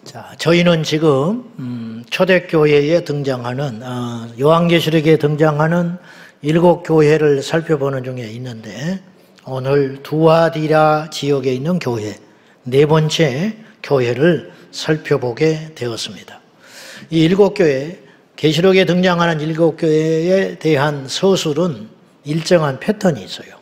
자, 저희는 지금 초대교회에 등장하는 요한계시록에 등장하는 7교회를 살펴보는 중에 있는데, 오늘 두아디라 지역에 있는 교회, 4번째 교회를 살펴보게 되었습니다. 이 7교회, 계시록에 등장하는 7교회에 대한 서술은 일정한 패턴이 있어요.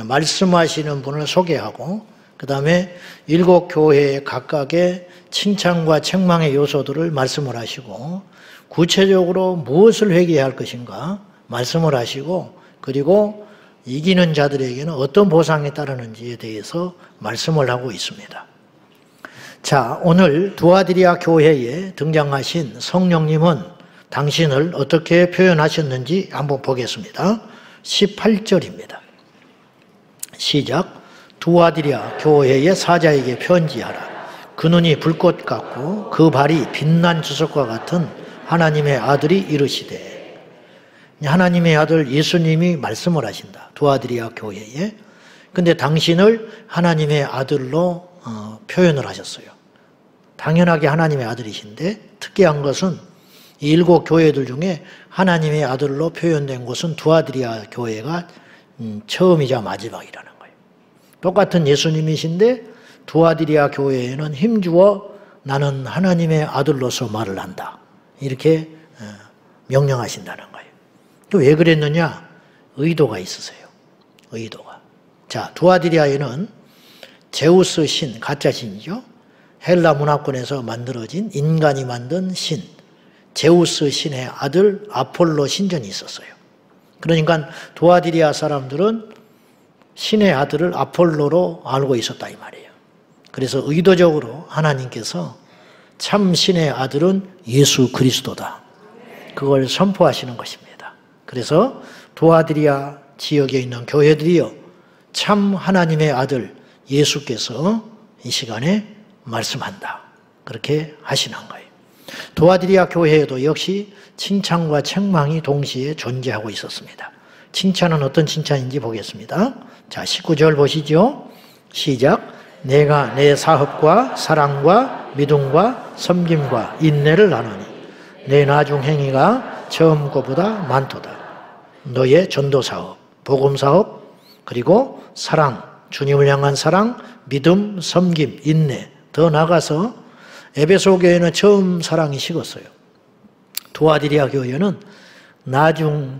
말씀하시는 분을 소개하고, 그 다음에 7교회의 각각의 칭찬과 책망의 요소들을 말씀을 하시고, 구체적으로 무엇을 회개해야 할 것인가 말씀을 하시고, 그리고 이기는 자들에게는 어떤 보상이 따르는지에 대해서 말씀을 하고 있습니다. 자, 오늘 두아디라 교회에 등장하신 성령님은 당신을 어떻게 표현하셨는지 한번 보겠습니다. 18절입니다. 시작. 두아디라 교회의 사자에게 편지하라. 그 눈이 불꽃 같고 그 발이 빛난 주석과 같은 하나님의 아들이 이르시되. 하나님의 아들 예수님이 말씀을 하신다, 두아디라 교회에. 근데 당신을 하나님의 아들로 표현을 하셨어요. 당연하게 하나님의 아들이신데, 특이한 것은 이 7교회들 중에 하나님의 아들로 표현된 곳은 두아디라 교회가 처음이자 마지막이라는 거예요. 똑같은 예수님이신데 두아디라 교회에는 힘주어 나는 하나님의 아들로서 말을 한다, 이렇게 명령하신다는 거예요. 또 왜 그랬느냐? 의도가 있으세요. 의도가. 자, 두아디라에는 제우스 신, 가짜 신이죠. 헬라 문화권에서 만들어진 인간이 만든 신, 제우스 신의 아들 아폴로 신전이 있었어요. 그러니까 두아디라 사람들은 신의 아들을 아폴로로 알고 있었다 이 말이에요. 그래서 의도적으로 하나님께서 참 신의 아들은 예수 그리스도다, 그걸 선포하시는 것입니다. 그래서 두아디라 지역에 있는 교회들이요, 참 하나님의 아들 예수께서 이 시간에 말씀한다, 그렇게 하시는 거예요. 두아디라 교회에도 역시 칭찬과 책망이 동시에 존재하고 있었습니다. 칭찬은 어떤 칭찬인지 보겠습니다. 자, 19절 보시죠. 시작. 내가 내 사업과 사랑과 믿음과 섬김과 인내를 아노니 내 나중 행위가 처음 것보다 많도다. 너의 전도사업, 복음사업, 그리고 사랑, 주님을 향한 사랑, 믿음, 섬김, 인내, 더 나아가서 에베소 교회는 처음 사랑이 식었어요. 두아디라 교회는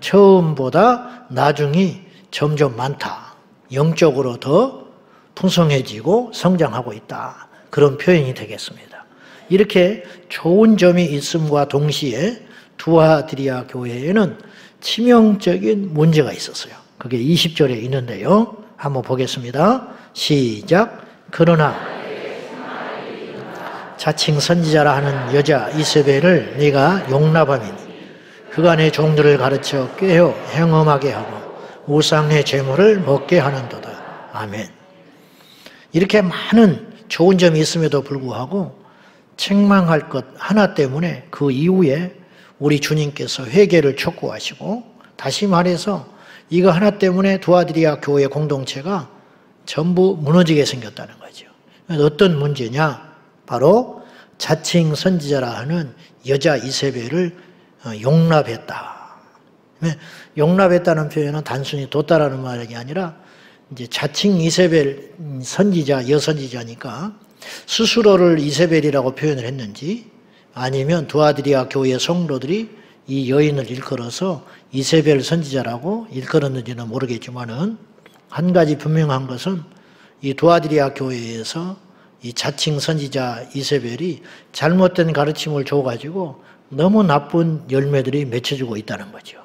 처음보다 나중이 점점 많다, 영적으로 더 풍성해지고 성장하고 있다, 그런 표현이 되겠습니다. 이렇게 좋은 점이 있음과 동시에 두아디라 교회에는 치명적인 문제가 있었어요. 그게 20절에 있는데요, 한번 보겠습니다. 시작. 그러나 자칭 선지자라 하는 여자 이세벨을 네가 용납함이니 그가 내 종들을 가르쳐 꾀어 행음하게 하고 우상의 제물을 먹게 하는도다. 아멘. 이렇게 많은 좋은 점이 있음에도 불구하고 책망할 것 하나 때문에 그 이후에 우리 주님께서 회개를 촉구하시고, 다시 말해서 이거 하나 때문에 두아디라 교회 공동체가 전부 무너지게 생겼다는 거죠. 어떤 문제냐? 바로 자칭 선지자라 하는 여자 이세벨을 용납했다. 용납했다는 표현은 단순히 뒀다라는 말이 아니라, 이제 자칭 이세벨 선지자, 여선지자니까 스스로를 이세벨이라고 표현을 했는지, 아니면 두아디라 교회 성도들이 이 여인을 일컬어서 이세벨 선지자라고 일컬었는지는 모르겠지만은, 한 가지 분명한 것은 이 두아디라 교회에서 이 자칭 선지자 이세벨이 잘못된 가르침을 줘가지고 너무 나쁜 열매들이 맺혀지고 있다는 거죠.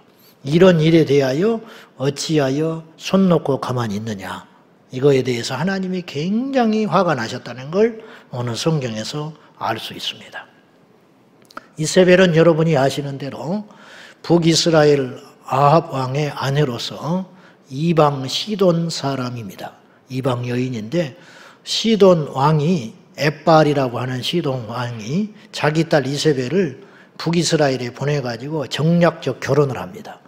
이런 일에 대하여 어찌하여 손 놓고 가만히 있느냐, 이거에 대해서 하나님이 굉장히 화가 나셨다는 걸 오늘 성경에서 알 수 있습니다. 이세벨은 여러분이 아시는 대로 북이스라엘 아합 왕의 아내로서 이방 시돈 사람입니다. 이방 여인인데, 시돈 왕이, 엣발이라고 하는 시돈 왕이 자기 딸 이세벨을 북이스라엘에 보내가지고 정략적 결혼을 합니다.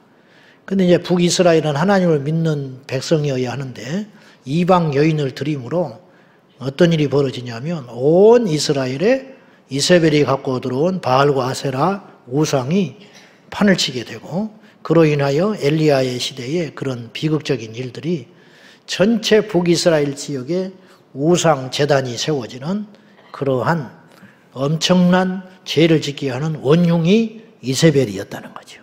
근데 이제 북이스라엘은 하나님을 믿는 백성이어야 하는데 이방 여인을 들임으로 어떤 일이 벌어지냐면 온 이스라엘에 이세벨이 갖고 들어온 바알과 아세라 우상이 판을 치게 되고, 그로 인하여 엘리야의 시대에 그런 비극적인 일들이 전체 북이스라엘 지역에 우상 제단이 세워지는 그러한 엄청난 죄를 짓게 하는 원흉이 이세벨이었다는 거죠.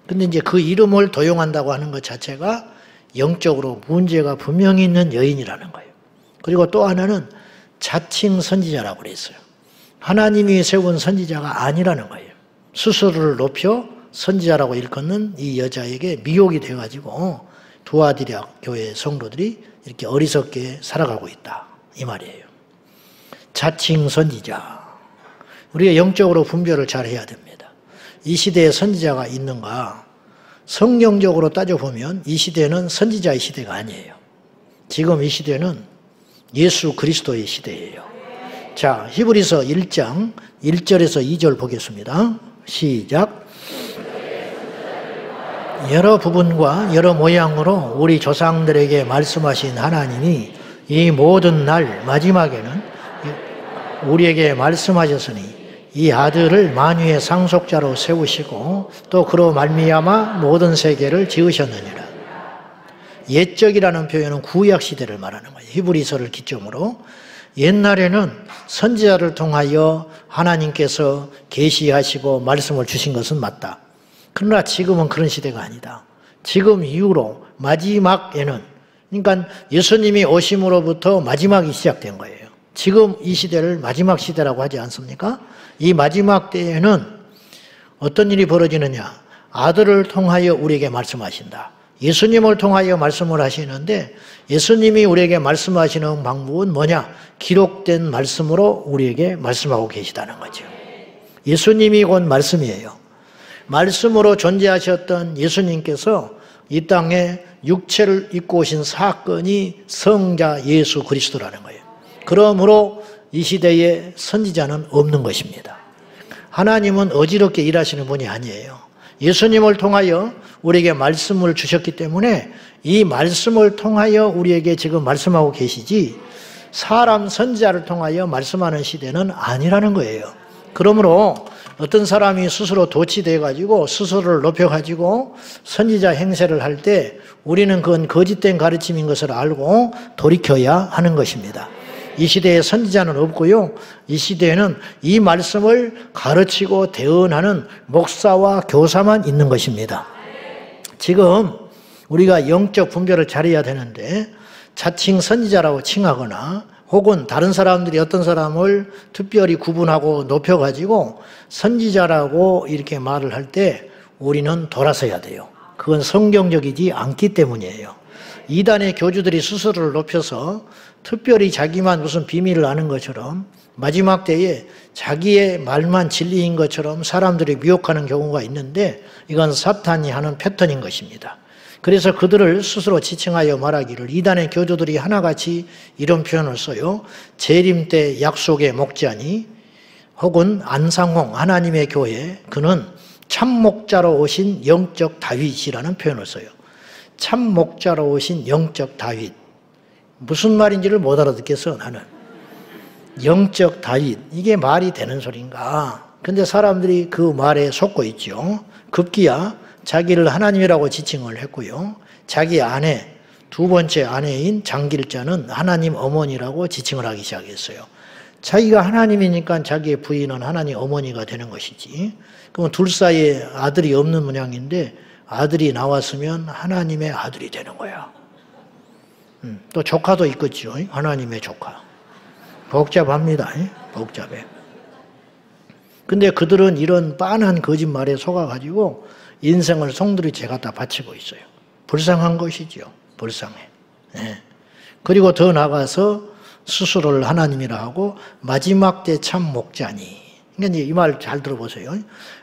근데 이제 그 이름을 도용한다고 하는 것 자체가 영적으로 문제가 분명히 있는 여인이라는 거예요. 그리고 또 하나는 자칭 선지자라고 그랬어요. 하나님이 세운 선지자가 아니라는 거예요. 스스로를 높여 선지자라고 일컫는 이 여자에게 미혹이 돼가지고 두아디랴 교회 성도들이 이렇게 어리석게 살아가고 있다, 이 말이에요. 자칭 선지자. 우리가 영적으로 분별을 잘 해야 됩니다. 이 시대에 선지자가 있는가? 성경적으로 따져보면 이 시대는 선지자의 시대가 아니에요. 지금 이 시대는 예수 그리스도의 시대예요. 자, 히브리서 1장 1절에서 2절 보겠습니다. 시작. 여러 부분과 여러 모양으로 우리 조상들에게 말씀하신 하나님이 이 모든 날 마지막에는 우리에게 말씀하셨으니 이 아들을 만유의 상속자로 세우시고 또 그로 말미암아 모든 세계를 지으셨느니라. 옛적이라는 표현은 구약 시대를 말하는 거예요. 히브리서를 기점으로. 옛날에는 선지자를 통하여 하나님께서 계시하시고 말씀을 주신 것은 맞다. 그러나 지금은 그런 시대가 아니다. 지금 이후로 마지막에는, 그러니까 예수님이 오심으로부터 마지막이 시작된 거예요. 지금 이 시대를 마지막 시대라고 하지 않습니까? 이 마지막 때에는 어떤 일이 벌어지느냐? 아들을 통하여 우리에게 말씀하신다. 예수님을 통하여 말씀을 하시는데, 예수님이 우리에게 말씀하시는 방법은 뭐냐? 기록된 말씀으로 우리에게 말씀하고 계시다는 거죠. 예수님이 곧 말씀이에요. 말씀으로 존재하셨던 예수님께서 이 땅에 육체를 입고 오신 사건이 성자 예수 그리스도라는 거예요. 그러므로 이 시대에 선지자는 없는 것입니다. 하나님은 어지럽게 일하시는 분이 아니에요. 예수님을 통하여 우리에게 말씀을 주셨기 때문에 이 말씀을 통하여 우리에게 지금 말씀하고 계시지, 사람 선지자를 통하여 말씀하는 시대는 아니라는 거예요. 그러므로 어떤 사람이 스스로 도취돼가지고 스스로를 높여가지고 선지자 행세를 할 때 우리는 그건 거짓된 가르침인 것을 알고 돌이켜야 하는 것입니다. 이 시대에 선지자는 없고요. 이 시대에는 이 말씀을 가르치고 대언하는 목사와 교사만 있는 것입니다. 지금 우리가 영적 분별을 잘해야 되는데, 자칭 선지자라고 칭하거나 혹은 다른 사람들이 어떤 사람을 특별히 구분하고 높여가지고 선지자라고 이렇게 말을 할 때 우리는 돌아서야 돼요. 그건 성경적이지 않기 때문이에요. 이단의 교주들이 스스로를 높여서 특별히 자기만 무슨 비밀을 아는 것처럼 마지막 때에 자기의 말만 진리인 것처럼 사람들이 미혹하는 경우가 있는데, 이건 사탄이 하는 패턴인 것입니다. 그래서 그들을 스스로 지칭하여 말하기를, 이단의 교주들이 하나같이 이런 표현을 써요. 재림 때 약속의 목자니, 혹은 안상홍 하나님의 교회, 그는 참목자로 오신 영적 다윗이라는 표현을 써요. 참목자로 오신 영적 다윗. 무슨 말인지를 못 알아듣겠어, 나는. 영적 다윗, 이게 말이 되는 소린가? 근데 사람들이 그 말에 속고 있죠. 급기야 자기를 하나님이라고 지칭을 했고요. 자기 아내, 두 번째 아내인 장길자는 하나님 어머니라고 지칭을 하기 시작했어요. 자기가 하나님이니까 자기의 부인은 하나님 어머니가 되는 것이지. 그러면 둘 사이에 아들이 없는 모양인데, 아들이 나왔으면 하나님의 아들이 되는 거야. 또 조카도 있겠죠. 하나님의 조카. 복잡합니다. 복잡해. 근데 그들은 이런 빤한 거짓말에 속아가지고 인생을 송두리째 갖다 바치고 있어요. 불쌍한 것이죠. 불쌍해. 그리고 더 나가서 스스로를 하나님이라 하고 마지막 때 참 목자니. 그러니까 이 말 잘 들어보세요.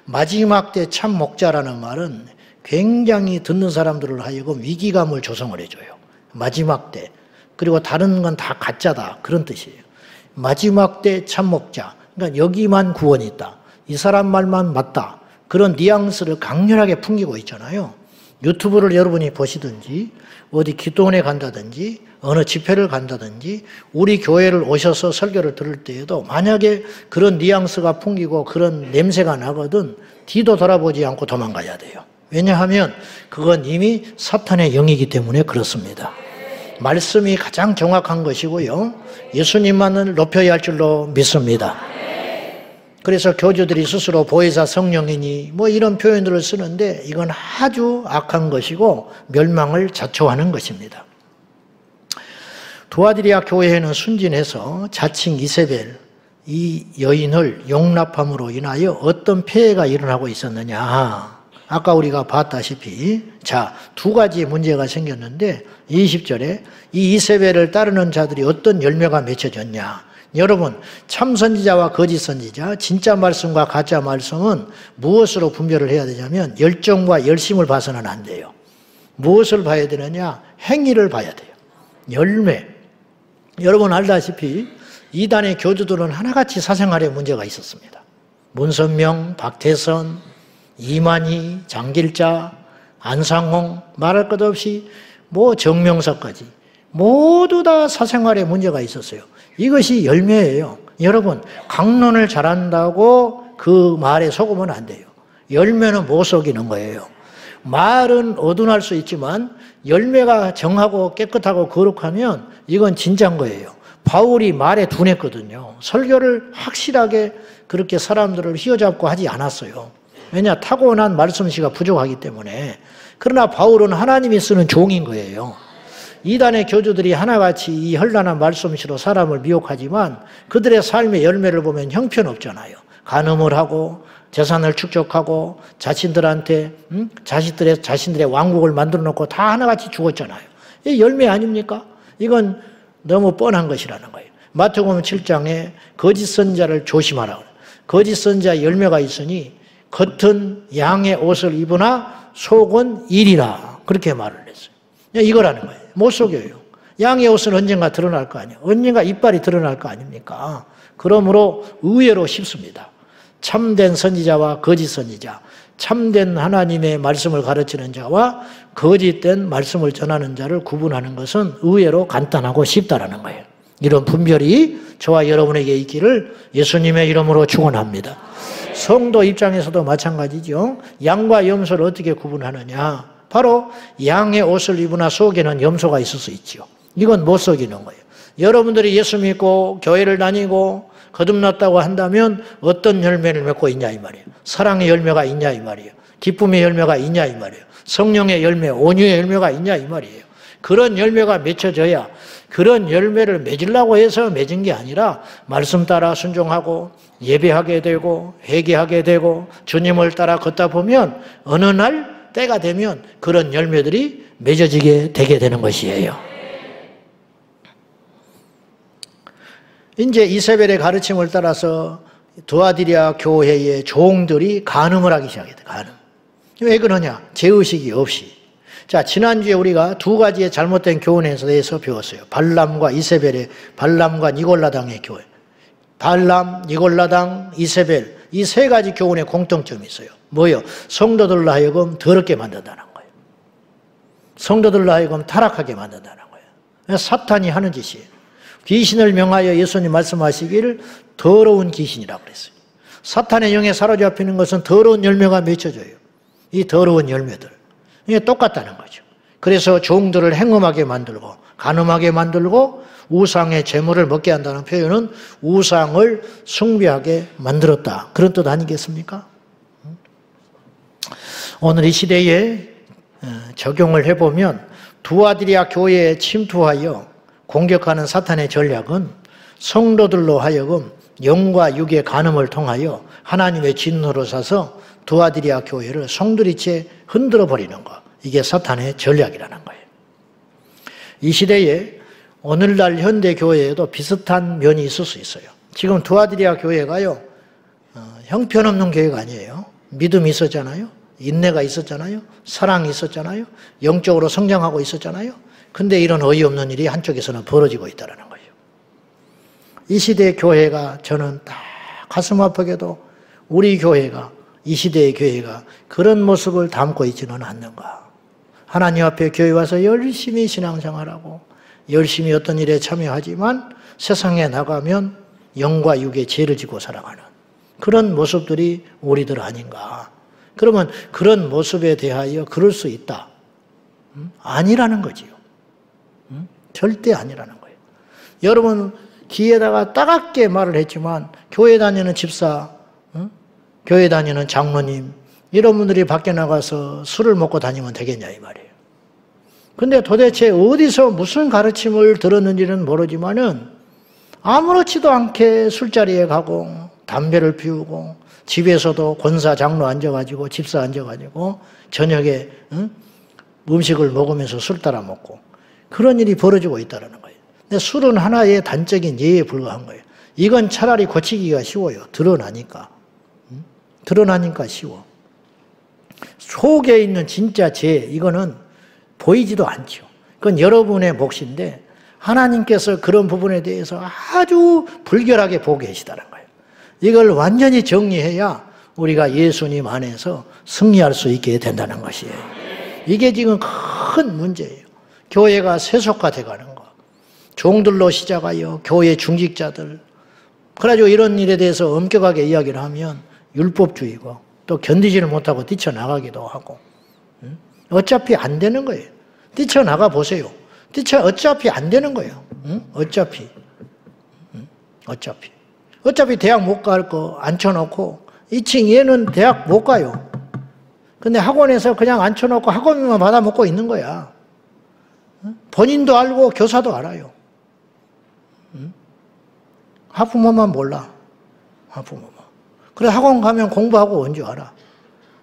마지막 때 참 목자라는 말은 굉장히 듣는 사람들을 하여금 위기감을 조성을 해줘요. 마지막 때. 그리고 다른 건 다 가짜다, 그런 뜻이에요. 마지막 때 참 목자. 그러니까 여기만 구원이 있다. 이 사람 말만 맞다. 그런 뉘앙스를 강렬하게 풍기고 있잖아요. 유튜브를 여러분이 보시든지 어디 기도원에 간다든지 어느 집회를 간다든지 우리 교회를 오셔서 설교를 들을 때에도 만약에 그런 뉘앙스가 풍기고 그런 냄새가 나거든 뒤도 돌아보지 않고 도망가야 돼요. 왜냐하면 그건 이미 사탄의 영이기 때문에 그렇습니다. 말씀이 가장 정확한 것이고요. 예수님만을 높여야 할 줄로 믿습니다. 그래서 교주들이 스스로 보혜사 성령이니 뭐 이런 표현들을 쓰는데 이건 아주 악한 것이고 멸망을 자초하는 것입니다. 두아디리아 교회는 순진해서 자칭 이세벨 이 여인을 용납함으로 인하여 어떤 폐해가 일어나고 있었느냐. 아까 우리가 봤다시피 자, 두 가지 문제가 생겼는데 20절에 이 이세벨을 따르는 자들이 어떤 열매가 맺혀졌냐. 여러분, 참 선지자와 거짓 선지자, 진짜 말씀과 가짜 말씀은 무엇으로 분별을 해야 되냐면 열정과 열심을 봐서는 안 돼요. 무엇을 봐야 되느냐? 행위를 봐야 돼요. 열매. 여러분 알다시피 이단의 교주들은 하나같이 사생활에 문제가 있었습니다. 문선명, 박태선, 이만희, 장길자, 안상홍 말할 것 없이 뭐 정명석까지 모두 다 사생활에 문제가 있었어요. 이것이 열매예요. 여러분 강론을 잘한다고 그 말에 속으면 안 돼요. 열매는 못 속이는 거예요. 말은 어둔할 수 있지만 열매가 정하고 깨끗하고 거룩하면 이건 진짜인 거예요. 바울이 말에 둔했거든요. 설교를 확실하게 그렇게 사람들을 휘어잡고 하지 않았어요. 왜냐? 타고난 말씀씨가 부족하기 때문에. 그러나 바울은 하나님이 쓰는 종인 거예요. 이단의 교주들이 하나같이 이 현란한 말씀씨로 사람을 미혹하지만 그들의 삶의 열매를 보면 형편없잖아요. 간음을 하고 재산을 축적하고 자신들한테 자신들의 왕국을 만들어 놓고 다 하나같이 죽었잖아요. 이 열매 아닙니까? 이건 너무 뻔한 것이라는 거예요. 마태복음 7장에 거짓 선지자를 조심하라고. 거짓 선지자 열매가 있으니 겉은 양의 옷을 입으나 속은 일이라 그렇게 말을 했어요. 이거라는 거예요. 못 속여요. 양의 옷은 언젠가 드러날 거 아니에요. 언젠가 이빨이 드러날 거 아닙니까? 그러므로 의외로 쉽습니다. 참된 선지자와 거짓 선지자, 참된 하나님의 말씀을 가르치는 자와 거짓된 말씀을 전하는 자를 구분하는 것은 의외로 간단하고 쉽다라는 거예요. 이런 분별이 저와 여러분에게 있기를 예수님의 이름으로 축원합니다. 성도 입장에서도 마찬가지죠. 양과 염소를 어떻게 구분하느냐? 바로 양의 옷을 입으나 속에는 염소가 있을 수 있죠. 이건 못 속이는 거예요. 여러분들이 예수 믿고 교회를 다니고 거듭났다고 한다면 어떤 열매를 맺고 있냐 이 말이에요. 사랑의 열매가 있냐 이 말이에요. 기쁨의 열매가 있냐 이 말이에요. 성령의 열매, 온유의 열매가 있냐 이 말이에요. 그런 열매가 맺혀져야 그런 열매를 맺으려고 해서 맺은 게 아니라 말씀 따라 순종하고 예배하게 되고 회개하게 되고 주님을 따라 걷다 보면 어느 날 때가 되면 그런 열매들이 맺어지게 되게 되는 것이에요. 이제 이세벨의 가르침을 따라서 두아디리아 교회의 종들이 간음을 하기 시작했다. 간음. 왜 그러냐? 죄의식이 없이. 자, 지난주에 우리가 두 가지의 잘못된 교훈에 대해서 배웠어요. 발람과 이세벨의, 발람과 니골라당의 교회. 발람, 니골라당, 이세벨. 이 세 가지 교훈의 공통점이 있어요. 뭐예요? 성도들로 하여금 더럽게 만든다는 거예요. 성도들로 하여금 타락하게 만든다는 거예요. 사탄이 하는 짓이에요. 귀신을 명하여 예수님 말씀하시기를 더러운 귀신이라고 그랬어요. 사탄의 영에 사로잡히는 것은 더러운 열매가 맺혀져요. 이 더러운 열매들. 이게 똑같다는 거죠. 그래서 종들을 행음하게 만들고 간음하게 만들고 우상의 재물을 먹게 한다는 표현은 우상을 숭배하게 만들었다. 그런 뜻 아니겠습니까? 오늘 이 시대에 적용을 해보면 두아디리아 교회에 침투하여 공격하는 사탄의 전략은 성도들로 하여금 영과 육의 간음을 통하여 하나님의 진노로 사서 두아디리아 교회를 송두리째 흔들어 버리는 것. 이게 사탄의 전략이라는 거예요. 이 시대에 오늘날 현대 교회에도 비슷한 면이 있을 수 있어요. 지금 두아디리아 교회가요, 형편없는 교회가 아니에요. 믿음이 있었잖아요. 인내가 있었잖아요. 사랑이 있었잖아요. 영적으로 성장하고 있었잖아요. 근데 이런 어이없는 일이 한쪽에서는 벌어지고 있다는 거예요. 이 시대의 교회가 저는 다 가슴 아프게도 우리 교회가 이 시대의 교회가 그런 모습을 담고 있지는 않는가. 하나님 앞에 교회 와서 열심히 신앙생활하고 열심히 어떤 일에 참여하지만 세상에 나가면 영과 육의 죄를 지고 살아가는 그런 모습들이 우리들 아닌가. 그러면 그런 모습에 대하여 그럴 수 있다. 아니라는 거지요. 절대 아니라는 거예요. 여러분 귀에다가 따갑게 말을 했지만 교회 다니는 집사, 교회 다니는 장로님 이런 분들이 밖에 나가서 술을 먹고 다니면 되겠냐 이 말이에요. 근데 도대체 어디서 무슨 가르침을 들었는지는 모르지만은 아무렇지도 않게 술자리에 가고 담배를 피우고 집에서도 권사 장로 앉아가지고 집사 앉아가지고 저녁에 음식을 먹으면서 술 따라 먹고 그런 일이 벌어지고 있다는 거예요. 근데 술은 하나의 단적인 예에 불과한 거예요. 이건 차라리 고치기가 쉬워요. 드러나니까. 드러나니까 쉬워. 속에 있는 진짜 죄, 이거는 보이지도 않죠. 그건 여러분의 몫인데 하나님께서 그런 부분에 대해서 아주 불결하게 보고 계시다는 거예요. 이걸 완전히 정리해야 우리가 예수님 안에서 승리할 수 있게 된다는 것이에요. 이게 지금 큰 문제예요. 교회가 세속화돼가는 거. 종들로 시작하여 교회 중직자들. 그래가지고 이런 일에 대해서 엄격하게 이야기를 하면 율법주의고 또 견디지를 못하고 뛰쳐나가기도 하고. 어차피 안 되는 거예요. 뛰쳐나가 보세요. 어차피 안 되는 거예요. 어차피. 어차피 대학 못 갈 거 앉혀놓고 2층 얘는 대학 못 가요. 근데 학원에서 그냥 앉혀놓고 학원비만 받아먹고 있는 거야. 본인도 알고 교사도 알아요. 학부모만 몰라. 학부모만. 그래 학원 가면 공부하고 온 줄 알아.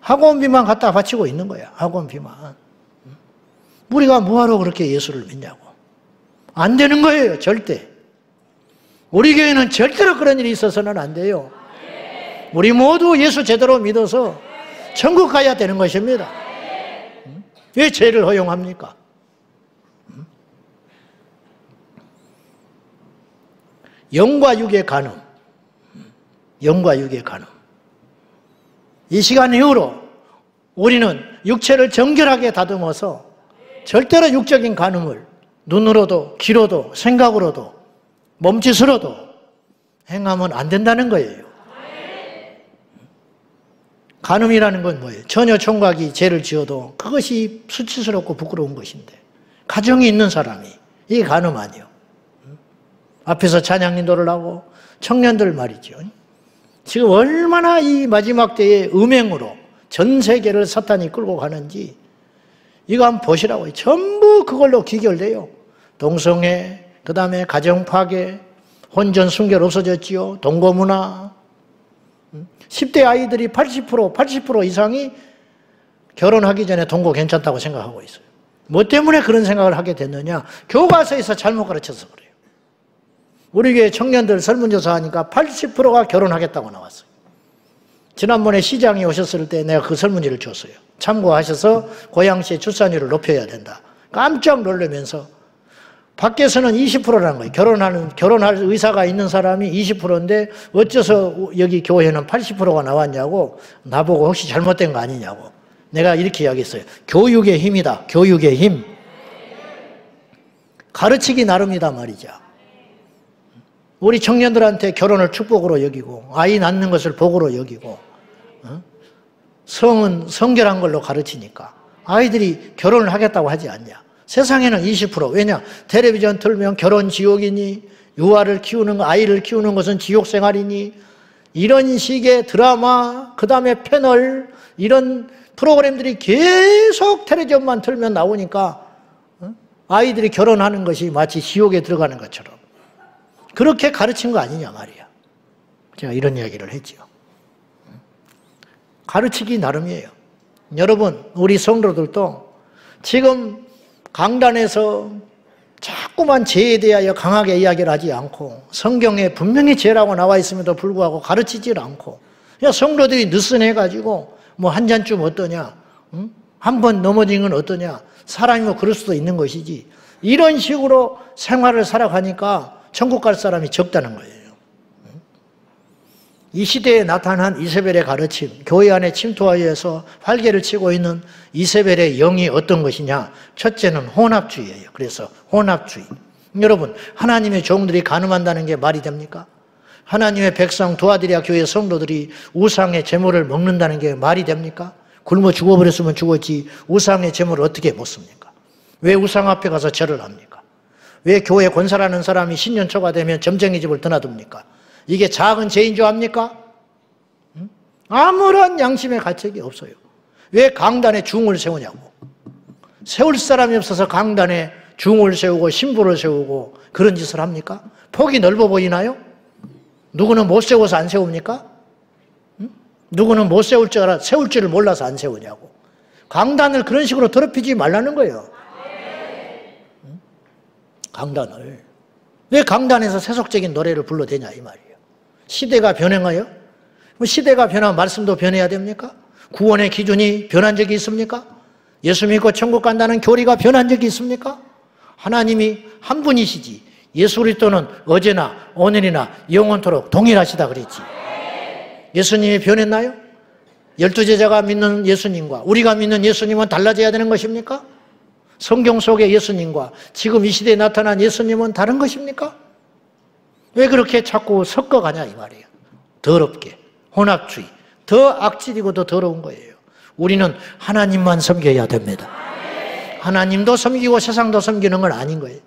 학원비만 갖다 바치고 있는 거야. 학원비만. 우리가 뭐하러 그렇게 예수를 믿냐고. 안 되는 거예요. 절대. 우리 교회는 절대로 그런 일이 있어서는 안 돼요. 우리 모두 예수 제대로 믿어서 천국 가야 되는 것입니다. 왜 죄를 허용합니까? 영과 육의 간음. 영과 육의 간음. 이 시간 이후로 우리는 육체를 정결하게 다듬어서 절대로 육적인 간음을 눈으로도 귀로도 생각으로도 몸짓으로도 행하면 안 된다는 거예요. 간음이라는 건 뭐예요? 처녀 총각이 죄를 지어도 그것이 수치스럽고 부끄러운 것인데 가정이 있는 사람이 이게 간음 아니에요. 앞에서 찬양 인도를 하고 청년들 말이죠. 지금 얼마나 이 마지막 때의 음행으로 전 세계를 사탄이 끌고 가는지 이거 한번 보시라고요. 전부 그걸로 기결돼요. 동성애, 그 다음에 가정 파괴, 혼전 순결 없어졌지요. 동거문화. 10대 아이들이 80% 이상이 결혼하기 전에 동거 괜찮다고 생각하고 있어요. 뭐 때문에 그런 생각을 하게 됐느냐? 교과서에서 잘못 가르쳐서 그래요. 우리 교회 청년들 설문조사 하니까 80%가 결혼하겠다고 나왔어요. 지난번에 시장에 오셨을 때 내가 그 설문지를 줬어요. 참고하셔서 고양시의 출산율을 높여야 된다. 깜짝 놀라면서 밖에서는 20%라는 거예요. 결혼할 의사가 있는 사람이 20%인데 어째서 여기 교회는 80%가 나왔냐고 나보고 혹시 잘못된 거 아니냐고. 내가 이렇게 이야기했어요. 교육의 힘이다. 교육의 힘. 가르치기 나름이다 말이죠. 우리 청년들한테 결혼을 축복으로 여기고 아이 낳는 것을 복으로 여기고 성은 성결한 걸로 가르치니까 아이들이 결혼을 하겠다고 하지 않냐. 세상에는 20%. 왜냐? 텔레비전 틀면 결혼 지옥이니 유아를 키우는 거, 아이를 키우는 것은 지옥 생활이니 이런 식의 드라마, 그 다음에 패널 이런 프로그램들이 계속 텔레비전만 틀면 나오니까 아이들이 결혼하는 것이 마치 지옥에 들어가는 것처럼 그렇게 가르친 거 아니냐 말이야. 제가 이런 이야기를 했죠. 가르치기 나름이에요. 여러분, 우리 성도들도 지금 강단에서 자꾸만 죄에 대하여 강하게 이야기를 하지 않고 성경에 분명히 죄라고 나와 있음에도 불구하고 가르치질 않고 그냥 성도들이 느슨해가지고 뭐 한 잔쯤 어떠냐, 한 번 넘어진 건 어떠냐, 사람이 뭐 그럴 수도 있는 것이지 이런 식으로 생활을 살아가니까 천국 갈 사람이 적다는 거예요. 이 시대에 나타난 이세벨의 가르침, 교회 안에 침투하여서 활개를 치고 있는 이세벨의 영이 어떤 것이냐? 첫째는 혼합주의예요. 그래서 혼합주의. 여러분, 하나님의 종들이 간음한다는 게 말이 됩니까? 하나님의 백성 도아드리아 교회 성도들이 우상의 제물을 먹는다는 게 말이 됩니까? 굶어 죽어버렸으면 죽었지 우상의 제물을 어떻게 먹습니까? 왜 우상 앞에 가서 절을 합니까? 왜 교회 권사라는 사람이 신년초가 되면 점쟁이 집을 드나듭니까? 이게 작은 죄인 줄 압니까? 아무런 양심의 가책이 없어요. 왜 강단에 중을 세우냐고. 세울 사람이 없어서 강단에 중을 세우고 신부를 세우고 그런 짓을 합니까? 폭이 넓어 보이나요? 누구는 못 세워서 안 세웁니까? 누구는 못 세울 줄 알아 세울 줄을 몰라서 안 세우냐고. 강단을 그런 식으로 더럽히지 말라는 거예요. 강단을. 왜 강단에서 세속적인 노래를 불러대냐 이 말이에요. 시대가 변해가요? 시대가 변하면 말씀도 변해야 됩니까? 구원의 기준이 변한 적이 있습니까? 예수 믿고 천국 간다는 교리가 변한 적이 있습니까? 하나님이 한 분이시지 예수 그리스도는 어제나 오늘이나 영원토록 동일하시다 그랬지. 예수님이 변했나요? 12제자가 믿는 예수님과 우리가 믿는 예수님은 달라져야 되는 것입니까? 성경 속의 예수님과 지금 이 시대에 나타난 예수님은 다른 것입니까? 왜 그렇게 자꾸 섞어가냐 이 말이에요. 더럽게 혼합주의, 더 악질이고 더 더러운 거예요. 우리는 하나님만 섬겨야 됩니다. 하나님도 섬기고 세상도 섬기는 건 아닌 거예요.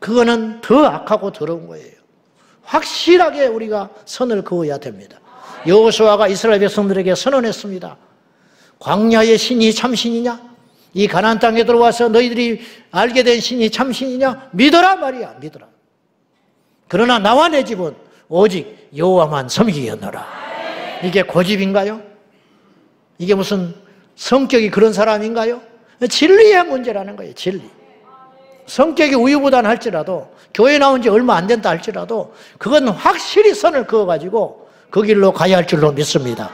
그거는 더 악하고 더러운 거예요. 확실하게 우리가 선을 그어야 됩니다. 여호수아가 이스라엘 백성들에게 선언했습니다. 광야의 신이 참신이냐? 이 가나안 땅에 들어와서 너희들이 알게 된 신이 참신이냐? 믿어라 말이야. 믿어라. 그러나 나와 내 집은 오직 여호와만 섬기겠노라. 이게 고집인가요? 이게 무슨 성격이 그런 사람인가요? 진리의 문제라는 거예요. 진리. 성격이 우유부단할지라도 교회 나온 지 얼마 안 된다 할지라도 그건 확실히 선을 그어가지고 그 길로 가야 할 줄로 믿습니다.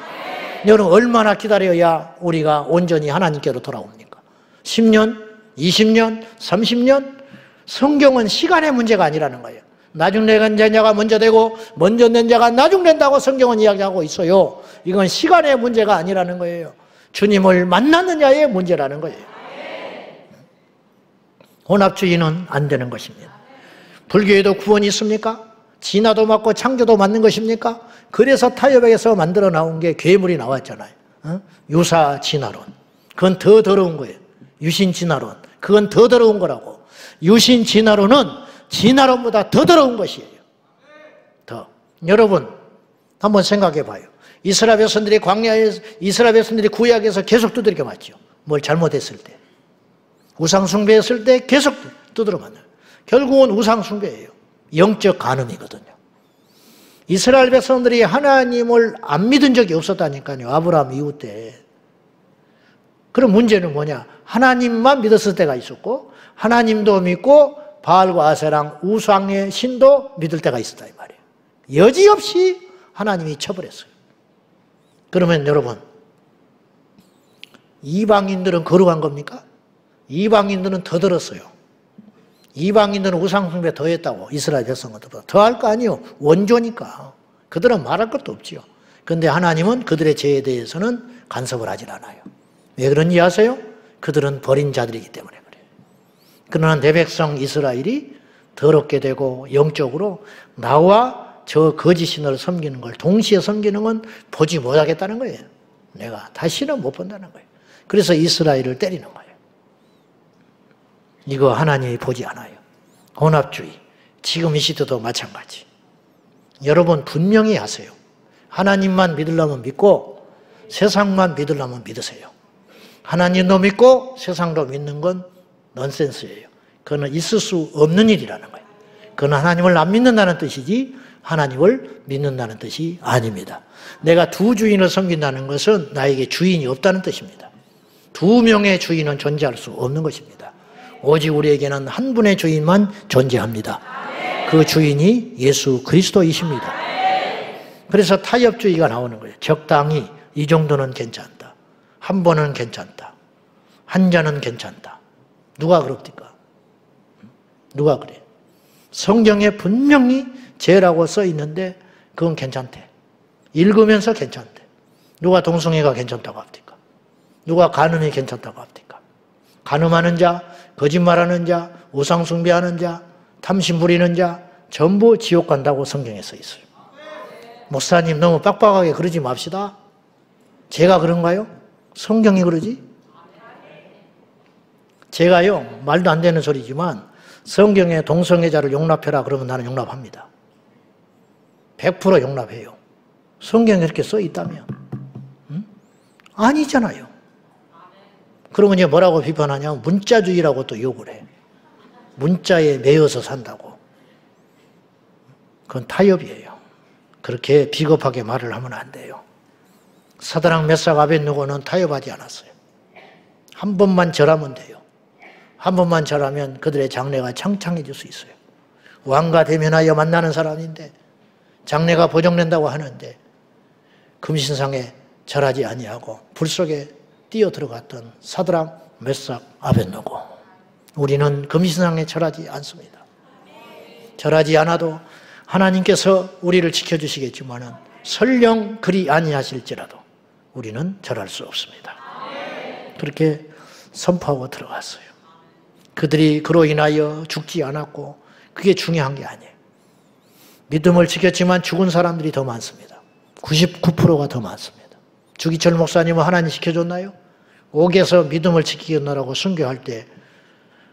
여러분 얼마나 기다려야 우리가 온전히 하나님께로 돌아옵니까? 10년, 20년, 30년? 성경은 시간의 문제가 아니라는 거예요. 나중된 자가 먼저 되고 먼저 된 자가 나중된다고 성경은 이야기하고 있어요. 이건 시간의 문제가 아니라는 거예요. 주님을 만났느냐의 문제라는 거예요. 혼합주의는 안 되는 것입니다. 불교에도 구원이 있습니까? 진화도 맞고 창조도 맞는 것입니까? 그래서 타협에서 만들어 나온 게 괴물이 나왔잖아요. 유사진화론. 그건 더 더러운 거예요. 유신진화론. 그건 더 더러운 거라고. 유신진화론은 진화론보다 더 더러운 것이에요. 더. 여러분 한번 생각해 봐요. 이스라엘 백성들이 광야에서 이스라엘 백성들이 구약에서 계속 두드려 맞죠. 뭘 잘못했을 때. 우상 숭배했을 때 계속 두드려 맞아요. 결국은 우상 숭배예요. 영적 간음이거든요. 이스라엘 백성들이 하나님을 안 믿은 적이 없었다니까요. 아브라함 이후 때. 그럼 문제는 뭐냐? 하나님만 믿었을 때가 있었고 하나님도 믿고 바알과 아세랑 우상의 신도 믿을 때가 있었다 이 말이에요. 여지없이 하나님이 처벌했어요. 그러면 여러분 이방인들은 거룩한 겁니까? 이방인들은 더 들었어요. 이방인들은 우상 숭배 더 했다고 이스라엘 백성들보다 더 할 거 아니에요. 원조니까. 그들은 말할 것도 없지요. 그런데 하나님은 그들의 죄에 대해서는 간섭을 하질 않아요. 왜 그런지 아세요? 그들은 버린 자들이기 때문에 그래요. 그러나 내 백성 이스라엘이 더럽게 되고 영적으로 나와 저 거짓신을 섬기는 걸 동시에 섬기는 건 보지 못하겠다는 거예요. 내가 다시는 못 본다는 거예요. 그래서 이스라엘을 때리는 거예요. 이거 하나님이 보지 않아요. 혼합주의. 지금 이 시대도 마찬가지. 여러분 분명히 하세요. 하나님만 믿으려면 믿고 세상만 믿으려면 믿으세요. 하나님도 믿고 세상도 믿는 건 넌센스예요. 그건 있을 수 없는 일이라는 거예요. 그건 하나님을 안 믿는다는 뜻이지 하나님을 믿는다는 뜻이 아닙니다. 내가 두 주인을 섬긴다는 것은 나에게 주인이 없다는 뜻입니다. 두 명의 주인은 존재할 수 없는 것입니다. 오직 우리에게는 한 분의 주인만 존재합니다. 그 주인이 예수 그리스도이십니다. 그래서 타협주의가 나오는 거예요. 적당히 이 정도는 괜찮다. 한 번은 괜찮다. 한 잔은 괜찮다. 누가 그럽니까? 누가 그래? 성경에 분명히 죄라고 써 있는데 그건 괜찮대. 읽으면서 괜찮대. 누가 동성애가 괜찮다고 합니까? 누가 간음이 괜찮다고 합니까? 간음하는 자, 거짓말하는 자, 우상 숭배하는 자, 탐심 부리는 자 전부 지옥 간다고 성경에 써 있어요. 목사님 너무 빡빡하게 그러지 맙시다. 제가 그런가요? 성경이 그러지? 제가요, 말도 안 되는 소리지만 성경에 동성애자를 용납해라 그러면 나는 용납합니다. 100% 용납해요. 성경에 그렇게 써 있다면. 응? 아니잖아요. 그러면 이제 뭐라고 비판하냐면 문자주의라고 또 욕을 해. 문자에 매여서 산다고. 그건 타협이에요. 그렇게 비겁하게 말을 하면 안 돼요. 사드락 메삭 아벳느고는 타협하지 않았어요. 한 번만 절하면 돼요. 한 번만 절하면 그들의 장래가 창창해질 수 있어요. 왕과 대면하여 만나는 사람인데 장래가 보정된다고 하는데 금신상에 절하지 아니하고 불 속에 뛰어 들어갔던 사드락 메삭 아벳느고. 우리는 금신상에 절하지 않습니다. 절하지 않아도 하나님께서 우리를 지켜주시겠지만 설령 그리 아니하실지라도 우리는 절할 수 없습니다. 그렇게 선포하고 들어갔어요. 그들이 그로 인하여 죽지 않았고 그게 중요한 게 아니에요. 믿음을 지켰지만 죽은 사람들이 더 많습니다. 99%가 더 많습니다. 주기철 목사님은 하나님 지켜줬나요? 옥에서 믿음을 지키겠노라고 순교할 때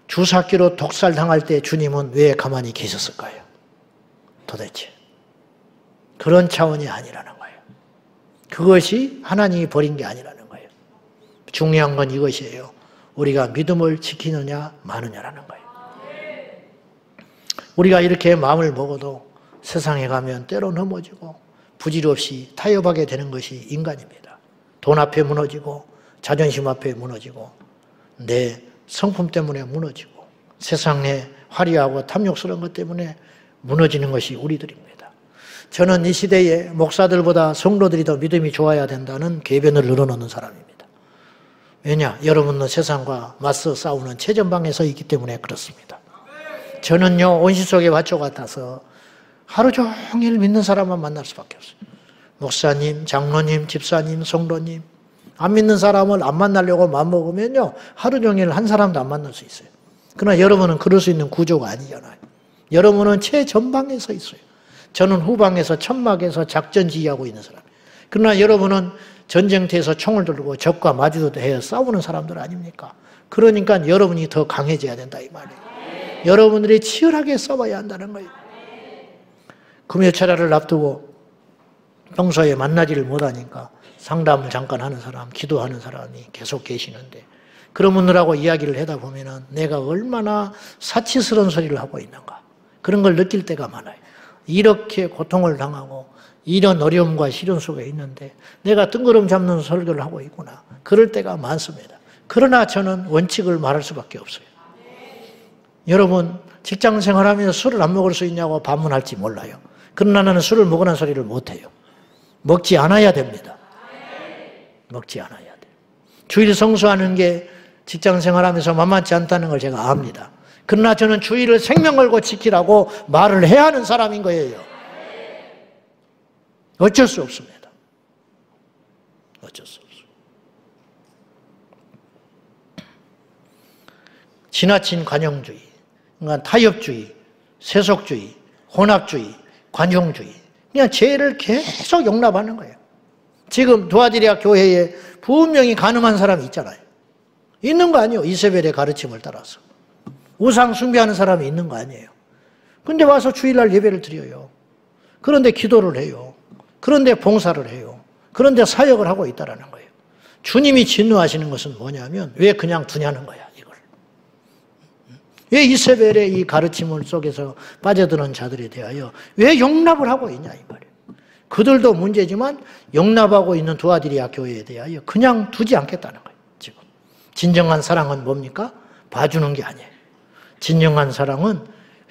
주사기로 독살당할 때 주님은 왜 가만히 계셨을까요? 도대체 그런 차원이 아니라는 거예요. 그것이 하나님이 버린 게 아니라는 거예요. 중요한 건 이것이에요. 우리가 믿음을 지키느냐 마느냐라는 거예요. 우리가 이렇게 마음을 먹어도 세상에 가면 때로 넘어지고 부질없이 타협하게 되는 것이 인간입니다. 돈 앞에 무너지고 자존심 앞에 무너지고 내 성품 때문에 무너지고 세상에 화려하고 탐욕스러운 것 때문에 무너지는 것이 우리들입니다. 저는 이 시대에 목사들보다 성도들이 더 믿음이 좋아야 된다는 궤변을 늘어놓는 사람입니다. 왜냐? 여러분은 세상과 맞서 싸우는 최전방에 서 있기 때문에 그렇습니다. 저는요, 온실 속의 화초 같아서 하루 종일 믿는 사람만 만날 수밖에 없어요. 목사님, 장로님, 집사님, 성도님, 안 믿는 사람을 안 만나려고 마음먹으면요, 하루 종일 한 사람도 안 만날 수 있어요. 그러나 여러분은 그럴 수 있는 구조가 아니잖아요. 여러분은 최전방에 서 있어요. 저는 후방에서 천막에서 작전 지휘하고 있는 사람이에요. 그러나 여러분은 전쟁터에서 총을 들고 적과 마주도 해야 싸우는 사람들 아닙니까? 그러니까 여러분이 더 강해져야 된다 이 말이에요. 여러분들이 치열하게 싸워야 한다는 거예요. 금요철야를 앞두고 평소에 만나지를 못하니까 상담을 잠깐 하는 사람, 기도하는 사람이 계속 계시는데 그런 분들하고 이야기를 하다 보면은 내가 얼마나 사치스러운 소리를 하고 있는가 그런 걸 느낄 때가 많아요. 이렇게 고통을 당하고 이런 어려움과 시련 속에 있는데 내가 뜬구름 잡는 설교를 하고 있구나. 그럴 때가 많습니다. 그러나 저는 원칙을 말할 수밖에 없어요. 여러분 직장 생활하면서 술을 안 먹을 수 있냐고 반문할지 몰라요. 그러나 나는 술을 먹으라는 소리를 못해요. 먹지 않아야 됩니다. 먹지 않아야 돼요. 주일 성수하는 게 직장 생활하면서 만만치 않다는 걸 제가 압니다. 그러나 저는 주일을 생명 걸고 지키라고 말을 해야 하는 사람인 거예요. 어쩔 수 없습니다. 어쩔 수 없어요. 지나친 관용주의, 그러니까 타협주의, 세속주의, 혼합주의, 관용주의, 그냥 죄를 계속 용납하는 거예요. 지금 도아디리아 교회에 분명히 간음한 사람이 있잖아요. 있는 거 아니에요. 이세벨의 가르침을 따라서. 우상 숭배하는 사람이 있는 거 아니에요. 근데 와서 주일날 예배를 드려요. 그런데 기도를 해요. 그런데 봉사를 해요. 그런데 사역을 하고 있다는 거예요. 주님이 진노하시는 것은 뭐냐면 왜 그냥 두냐는 거야, 이걸. 왜 이세벨의 이 가르침 속에서 빠져드는 자들에 대하여 왜 용납을 하고 있냐, 이 말이에요. 그들도 문제지만 용납하고 있는 도아디리아 교회에 대하여 그냥 두지 않겠다는 거예요, 지금. 진정한 사랑은 뭡니까? 봐주는 게 아니에요. 진정한 사랑은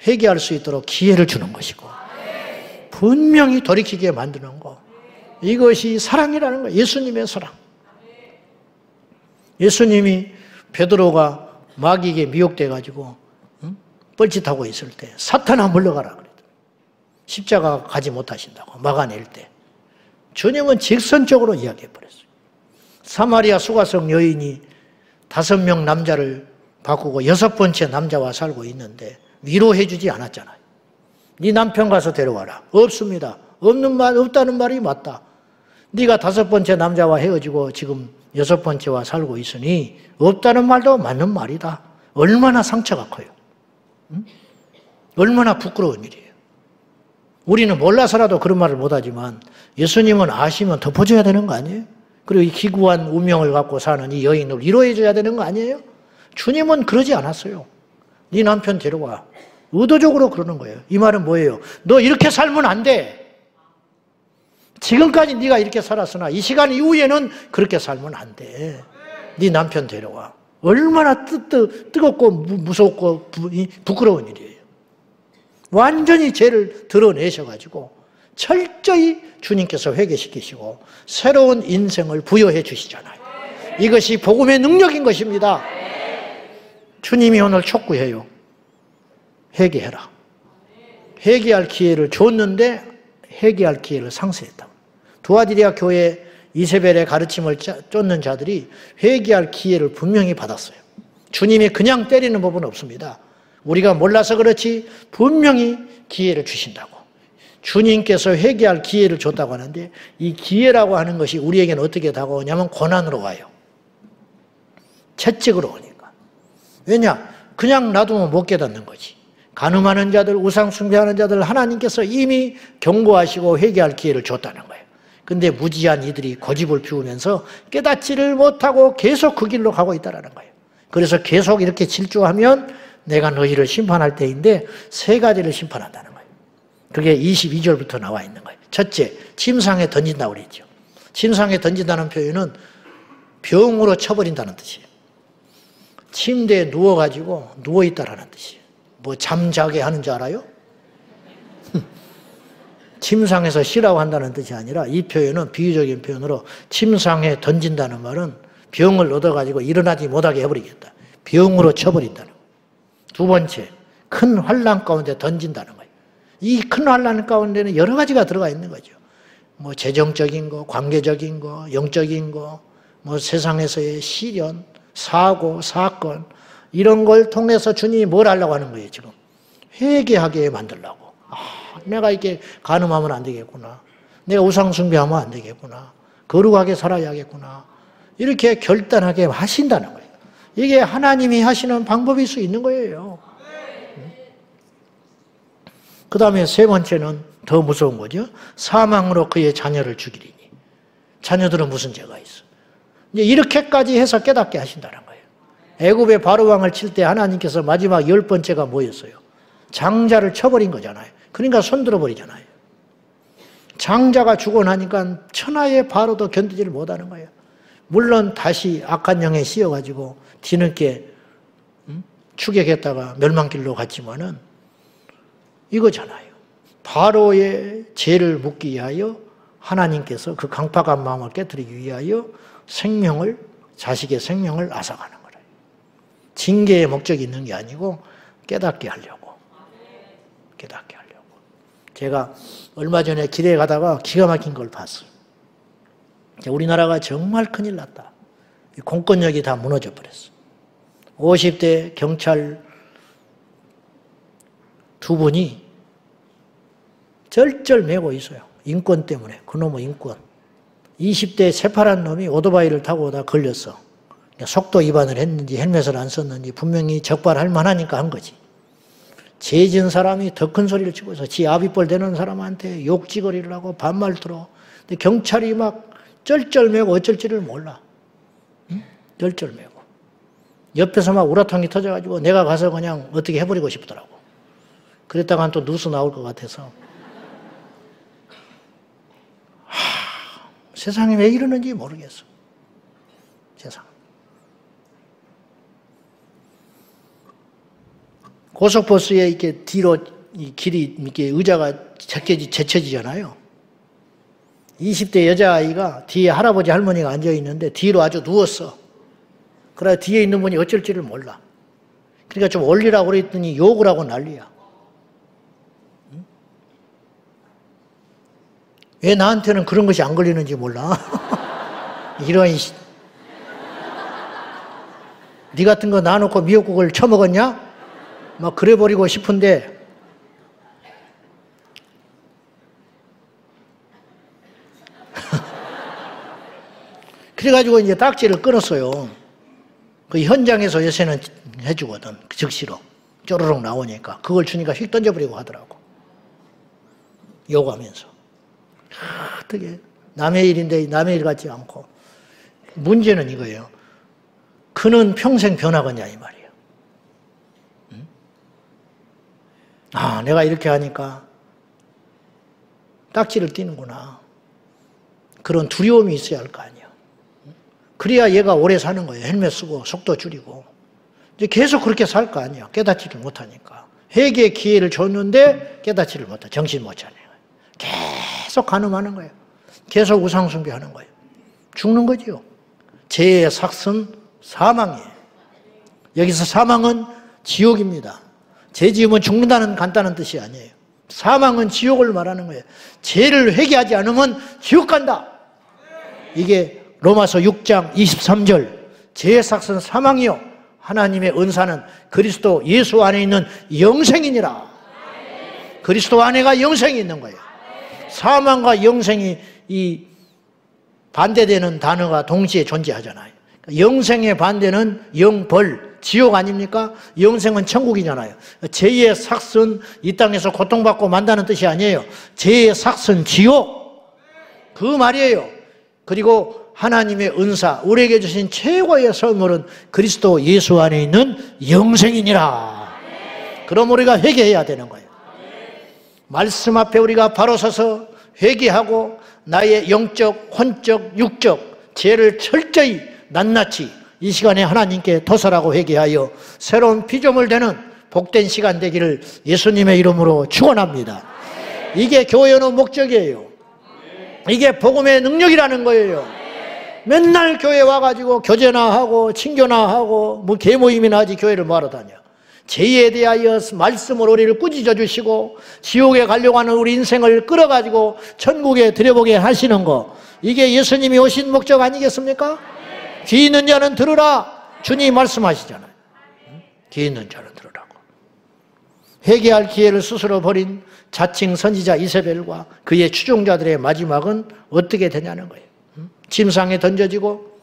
회개할 수 있도록 기회를 주는 것이고 분명히 돌이키게 만드는 거. 이것이 사랑이라는 거예요. 예수님의 사랑. 예수님이 베드로가 마귀에게 미혹돼가지고 뻘짓하고 있을 때 사탄아 물러가라 그랬더니 십자가 가지 못하신다고 막아낼 때 주님은 직선적으로 이야기해버렸어요. 사마리아 수가성 여인이 5명 남자를 바꾸고 6번째 남자와 살고 있는데 위로해주지 않았잖아요. 네 남편 가서 데려와라. 없습니다. 없다는 말이 맞다. 네가 5번째 남자와 헤어지고 지금 6번째와 살고 있으니 없다는 말도 맞는 말이다. 얼마나 상처가 커요. 응? 얼마나 부끄러운 일이에요. 우리는 몰라서라도 그런 말을 못하지만 예수님은 아시면 덮어줘야 되는 거 아니에요? 그리고 이 기구한 운명을 갖고 사는 이 여인을 위로해줘야 되는 거 아니에요? 주님은 그러지 않았어요. 네 남편 데려와. 의도적으로 그러는 거예요. 이 말은 뭐예요? 너 이렇게 살면 안 돼. 지금까지 네가 이렇게 살았으나 이 시간 이후에는 그렇게 살면 안 돼. 네 남편 데려와. 얼마나 뜨겁고 무섭고 부끄러운 일이에요. 완전히 죄를 드러내셔가지고 철저히 주님께서 회개시키시고 새로운 인생을 부여해 주시잖아요. 이것이 복음의 능력인 것입니다. 주님이 오늘 촉구해요. 회개해라. 회개할 기회를 줬는데 회개할 기회를 상실했다. 두아디리아 교회 이세벨의 가르침을 쫓는 자들이 회개할 기회를 분명히 받았어요. 주님이 그냥 때리는 법은 없습니다. 우리가 몰라서 그렇지 분명히 기회를 주신다고. 주님께서 회개할 기회를 줬다고 하는데 이 기회라고 하는 것이 우리에게는 어떻게 다가오냐면 고난으로 와요. 채찍으로 오니까. 왜냐? 그냥 놔두면 못 깨닫는 거지. 간음하는 자들, 우상 숭배하는 자들 하나님께서 이미 경고하시고 회개할 기회를 줬다는 거예요. 근데 무지한 이들이 고집을 피우면서 깨닫지를 못하고 계속 그 길로 가고 있다는 거예요. 그래서 계속 이렇게 질주하면 내가 너희를 심판할 때인데 3가지를 심판한다는 거예요. 그게 22절부터 나와 있는 거예요. 첫째, 침상에 던진다고 그랬죠. 침상에 던진다는 표현은 병으로 쳐버린다는 뜻이에요. 침대에 누워가지고 누워있다라는 뜻이에요. 뭐 잠자게 하는 줄 알아요? 침상에서 쉬라고 한다는 뜻이 아니라 이 표현은 비유적인 표현으로 침상에 던진다는 말은 병을 얻어가지고 일어나지 못하게 해버리겠다. 병으로 쳐버린다는 거예요. 2번째, 큰 환난 가운데 던진다는 거예요. 이 큰 환난 가운데는 여러 가지가 들어가 있는 거죠. 뭐 재정적인 거, 관계적인 거, 영적인 거, 뭐 세상에서의 시련, 사고, 사건 이런 걸 통해서 주님이 뭘 하려고 하는 거예요, 지금? 회개하게 만들려고. 내가 이렇게 간음하면 안 되겠구나. 내가 우상 숭배하면 안 되겠구나. 거룩하게 살아야겠구나. 이렇게 결단하게 하신다는 거예요. 이게 하나님이 하시는 방법일 수 있는 거예요. 그 다음에 3번째는 더 무서운 거죠. 사망으로 그의 자녀를 죽이리니. 자녀들은 무슨 죄가 있어? 이제 이렇게까지 해서 깨닫게 하신다는 거예요. 애굽의 바로왕을 칠 때 하나님께서 마지막 10번째가 뭐였어요? 장자를 쳐버린 거잖아요. 그러니까 손들어 버리잖아요. 장자가 죽어 나니까 천하의 바로도 견디지를 못하는 거예요. 물론 다시 악한 영에 씌어가지고 뒤늦게 추격했다가 멸망길로 갔지만은 이거잖아요. 바로의 죄를 묻기 위하여 하나님께서 그 강팍한 마음을 깨뜨리기 위하여 생명을, 자식의 생명을 앗아가는 거예요. 징계의 목적이 있는 게 아니고 깨닫게 하려고. 깨닫게 하려고. 제가 얼마 전에 길에 가다가 기가 막힌 걸 봤어요. 우리나라가 정말 큰일 났다. 공권력이 다 무너져 버렸어. 50대 경찰 2분이 절절매고 있어요. 인권 때문에. 그놈의 인권. 20대 새파란 놈이 오토바이를 타고 오다 걸렸어. 속도 위반을 했는지 헬멧을 안 썼는지 분명히 적발할 만하니까 한 거지. 죄 지은 사람이 더 큰 소리를 치고 있어. 지 아비뻘 되는 사람한테 욕지거리를 하고 반말들어. 근데 경찰이 막 쩔쩔매고 어쩔지를 몰라. 응? 쩔쩔매고. 옆에서 막 우라통이 터져가지고 내가 가서 그냥 어떻게 해버리고 싶더라고. 그랬다간 또 뉴스 나올 것 같아서. 세상이 왜 이러는지 모르겠어. 세상. 고속버스에 이렇게 뒤로 이 길이 이렇게 의자가 제쳐지잖아요. 20대 여자아이가 뒤에 할아버지 할머니가 앉아있는데 뒤로 아주 누웠어. 그래 뒤에 있는 분이 어쩔 줄을 몰라. 그러니까 좀 올리라고 그랬더니 욕을 하고 난리야. 응? 왜 나한테는 그런 것이 안 걸리는지 몰라. 이런 네 같은 거 놔놓고 미역국을 처먹었냐? 막 그래버리고 싶은데 그래가지고 이제 딱지를 끊었어요. 그 현장에서 요새는 해주거든. 즉시로. 쪼르륵 나오니까. 그걸 주니까 휙 던져버리고 하더라고. 요구하면서. 어떻게 남의 일인데 남의 일 같지 않고. 문제는 이거예요. 그는 평생 변하겠냐 이 말이에요. 응? 아, 내가 이렇게 하니까 딱지를 띄는구나. 그런 두려움이 있어야 할 거 아니에요. 그래야 얘가 오래 사는 거예요. 헬멧 쓰고 속도 줄이고. 이제 계속 그렇게 살 거 아니에요. 깨닫지를 못하니까. 회개의 기회를 줬는데 깨닫지를 못해. 정신 못 차려요. 계속 간음하는 거예요. 계속 우상 숭배하는 거예요. 죽는 거지요. 죄의 삭은 사망이에요. 여기서 사망은 지옥입니다. 죄 지으면 죽는다는 간단한 뜻이 아니에요. 사망은 지옥을 말하는 거예요. 죄를 회개하지 않으면 지옥 간다. 이게 로마서 6장 23절. 죄의 삭은 사망이요 하나님의 은사는 그리스도 예수 안에 있는 영생이니라. 그리스도 안에가 영생이 있는 거예요. 사망과 영생이 이 반대되는 단어가 동시에 존재하잖아요. 영생의 반대는 영벌, 지옥 아닙니까? 영생은 천국이잖아요. 죄의 삭은 이 땅에서 고통받고 만다는 뜻이 아니에요. 죄의 삭은 지옥. 그 말이에요. 그리고 하나님의 은사, 우리에게 주신 최고의 선물은 그리스도 예수 안에 있는 영생이니라. 그럼 우리가 회개해야 되는 거예요. 말씀 앞에 우리가 바로 서서 회개하고 나의 영적, 혼적, 육적 죄를 철저히 낱낱이 이 시간에 하나님께 도설하고 회개하여 새로운 피조물 되는 복된 시간 되기를 예수님의 이름으로 축원합니다. 이게 교회의 목적이에요. 이게 복음의 능력이라는 거예요. 맨날 교회 와가지고 교제나 하고 친교나 하고 뭐 개모임이나 하지 교회를 뭐하러 다녀. 죄에 대하여 말씀으로 우리를 꾸짖어 주시고 지옥에 가려고 하는 우리 인생을 끌어가지고 천국에 들여보게 하시는 거, 이게 예수님이 오신 목적 아니겠습니까? 귀 있는 자는 들으라. 주님이 말씀하시잖아요. 귀 있는 자는 들으라고. 회개할 기회를 스스로 버린 자칭 선지자 이세벨과 그의 추종자들의 마지막은 어떻게 되냐는 거예요. 침상에 던져지고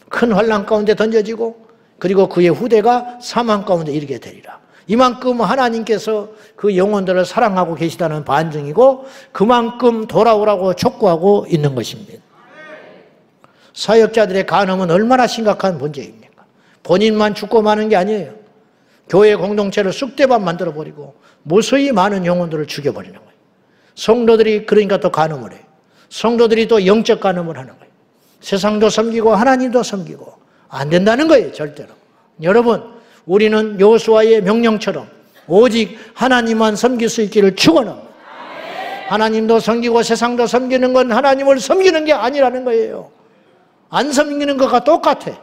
큰 환난 가운데 던져지고 그리고 그의 후대가 사망 가운데 이르게 되리라. 이만큼 하나님께서 그 영혼들을 사랑하고 계시다는 반증이고 그만큼 돌아오라고 촉구하고 있는 것입니다. 사역자들의 간음은 얼마나 심각한 문제입니까? 본인만 죽고 마는 게 아니에요. 교회 공동체를 쑥대밭 만들어버리고 무수히 많은 영혼들을 죽여버리는 거예요. 성도들이 그러니까 또 간음을 해요. 성도들이 또 영적 간음을 하는 거예요. 세상도 섬기고 하나님도 섬기고 안 된다는 거예요. 절대로. 여러분, 우리는 여호수아의 명령처럼 오직 하나님만 섬길 수 있기를 축원합니다. 하나님도 섬기고 세상도 섬기는 건 하나님을 섬기는 게 아니라는 거예요. 안 섬기는 것과 똑같아.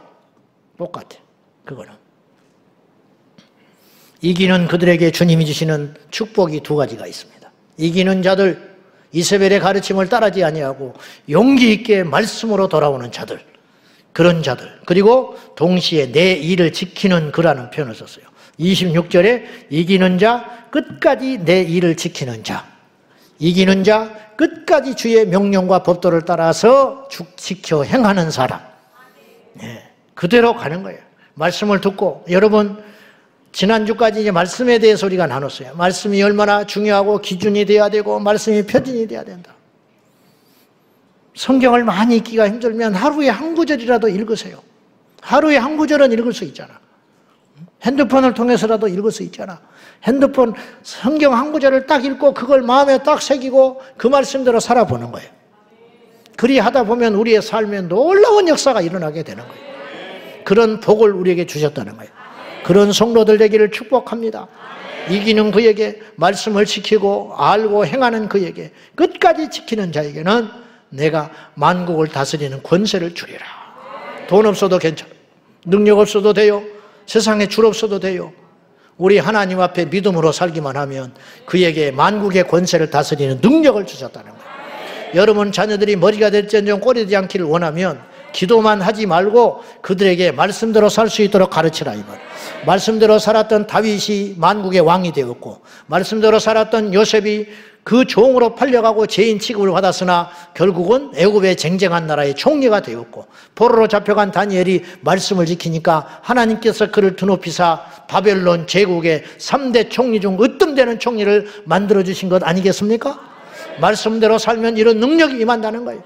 똑같아. 그거는. 이기는 그들에게 주님이 주시는 축복이 두 가지가 있습니다. 이기는 자들, 이세벨의 가르침을 따르지 아니하고 용기 있게 말씀으로 돌아오는 자들, 그런 자들, 그리고 동시에 내 일을 지키는 그라는 표현을 썼어요. 26절에 이기는 자, 끝까지 내 일을 지키는 자, 이기는 자, 끝까지 주의 명령과 법도를 따라서 지켜 행하는 사람. 네, 그대로 가는 거예요. 말씀을 듣고, 여러분 지난주까지 이제 말씀에 대해서 우리가 나눴어요. 말씀이 얼마나 중요하고 기준이 돼야 되고 말씀이 표준이 돼야 된다. 성경을 많이 읽기가 힘들면 하루에 한 구절이라도 읽으세요. 하루에 한 구절은 읽을 수 있잖아. 핸드폰을 통해서라도 읽을 수 있잖아. 핸드폰 성경 한 구절을 딱 읽고 그걸 마음에 딱 새기고 그 말씀대로 살아보는 거예요. 그리 하다 보면 우리의 삶에 놀라운 역사가 일어나게 되는 거예요. 그런 복을 우리에게 주셨다는 거예요. 그런 성도들 되기를 축복합니다. 이기는 그에게, 말씀을 지키고 알고 행하는 그에게, 끝까지 지키는 자에게는 내가 만국을 다스리는 권세를 주리라. 돈 없어도 괜찮아. 능력 없어도 돼요. 세상에 줄 없어도 돼요. 우리 하나님 앞에 믿음으로 살기만 하면 그에게 만국의 권세를 다스리는 능력을 주셨다는 거예요. 여러분 자녀들이 머리가 될지언정 꼴이 되지 않기를 원하면 기도만 하지 말고 그들에게 말씀대로 살 수 있도록 가르치라 이 말. 말씀대로 살았던 다윗이 만국의 왕이 되었고, 말씀대로 살았던 요셉이 그 종으로 팔려가고 죄인 취급을 받았으나 결국은 애굽의 쟁쟁한 나라의 총리가 되었고, 포로로 잡혀간 다니엘이 말씀을 지키니까 하나님께서 그를 드높이사 바벨론 제국의 3대 총리 중 으뜸되는 총리를 만들어주신 것 아니겠습니까? 말씀대로 살면 이런 능력이 임한다는 거예요.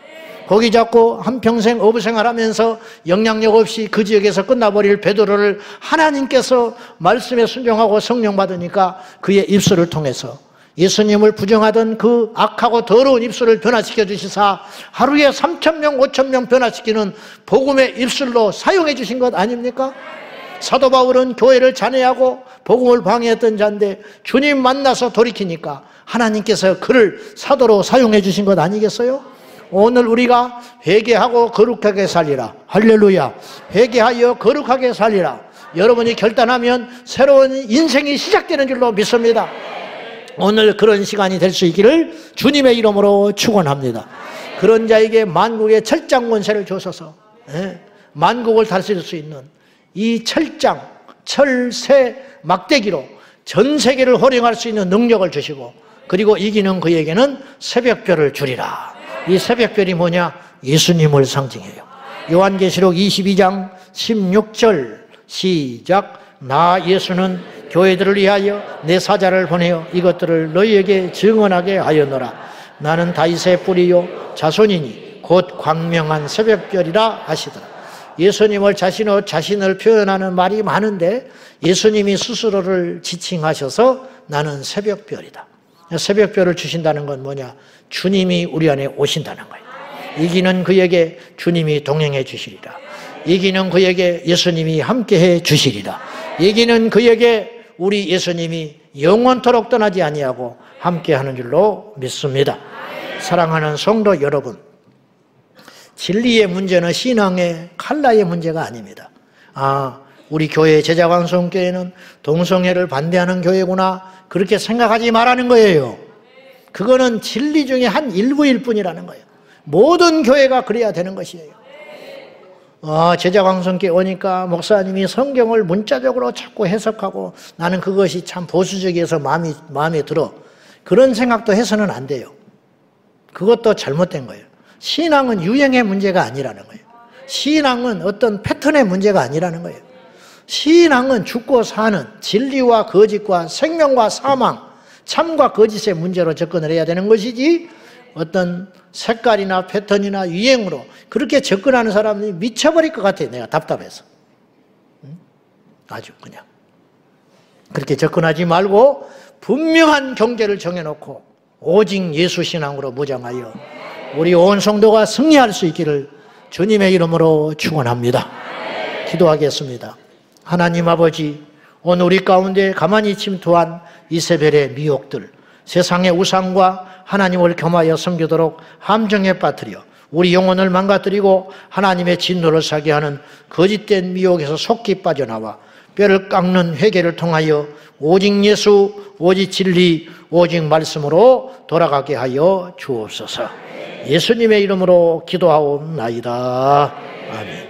거기 잡고 한평생 어부생활하면서 영향력 없이 그 지역에서 끝나버릴 베드로를 하나님께서 말씀에 순종하고 성령 받으니까 그의 입술을 통해서 예수님을 부정하던 그 악하고 더러운 입술을 변화시켜 주시사 하루에 3,000명, 5,000명 변화시키는 복음의 입술로 사용해 주신 것 아닙니까? 사도 바울은 교회를 잔해하고 복음을 방해했던 자인데 주님 만나서 돌이키니까 하나님께서 그를 사도로 사용해 주신 것 아니겠어요? 오늘 우리가 회개하고 거룩하게 살리라. 할렐루야. 회개하여 거룩하게 살리라. 여러분이 결단하면 새로운 인생이 시작되는 줄로 믿습니다. 오늘 그런 시간이 될 수 있기를 주님의 이름으로 축원합니다. 그런 자에게 만국의 철장 권세를 주셔서 만국을 다스릴 수 있는 이 철장, 철새 막대기로 전 세계를 호령할 수 있는 능력을 주시고, 그리고 이기는 그에게는 새벽별을 주리라. 이 새벽별이 뭐냐? 예수님을 상징해요. 요한계시록 22장 16절 시작. 나 예수는 교회들을 위하여 내 사자를 보내어 이것들을 너희에게 증언하게 하였노라. 나는 다윗의 뿌리요 자손이니 곧 광명한 새벽별이라 하시더라. 예수님을 자신을 표현하는 말이 많은데 예수님이 스스로를 지칭하셔서 나는 새벽별이다. 새벽별을 주신다는 건 뭐냐? 주님이 우리 안에 오신다는 거예요. 이기는 그에게 주님이 동행해 주시리라. 이기는 그에게 예수님이 함께해 주시리라. 이기는 그에게 우리 예수님이 영원토록 떠나지 아니하고 함께하는 줄로 믿습니다. 사랑하는 성도 여러분, 진리의 문제는 신앙의 칼라의 문제가 아닙니다. 우리 교회 제자광성교회는 동성애를 반대하는 교회구나, 그렇게 생각하지 말라는 거예요. 그거는 진리 중에 한 일부일 뿐이라는 거예요. 모든 교회가 그래야 되는 것이에요. 제자광성교회 오니까 목사님이 성경을 문자적으로 자꾸 해석하고 나는 그것이 참 보수적이어서 마음에 들어. 그런 생각도 해서는 안 돼요. 그것도 잘못된 거예요. 신앙은 유행의 문제가 아니라는 거예요. 신앙은 어떤 패턴의 문제가 아니라는 거예요. 신앙은 죽고 사는 진리와 거짓과 생명과 사망, 참과 거짓의 문제로 접근을 해야 되는 것이지, 어떤 색깔이나 패턴이나 유행으로 그렇게 접근하는 사람이 미쳐버릴 것 같아요. 내가 답답해서. 아주 그냥 그렇게 접근하지 말고 분명한 경계를 정해놓고 오직 예수 신앙으로 무장하여 우리 온 성도가 승리할 수 있기를 주님의 이름으로 축원합니다. 기도하겠습니다. 하나님 아버지, 오늘 우리 가운데 가만히 침투한 이세벨의 미혹들, 세상의 우상과 하나님을 겸하여 섬기도록 함정에 빠뜨려 우리 영혼을 망가뜨리고 하나님의 진노를 사게 하는 거짓된 미혹에서 속히 빠져나와 뼈를 깎는 회개를 통하여 오직 예수, 오직 진리, 오직 말씀으로 돌아가게 하여 주옵소서. 예수님의 이름으로 기도하옵나이다. 아멘.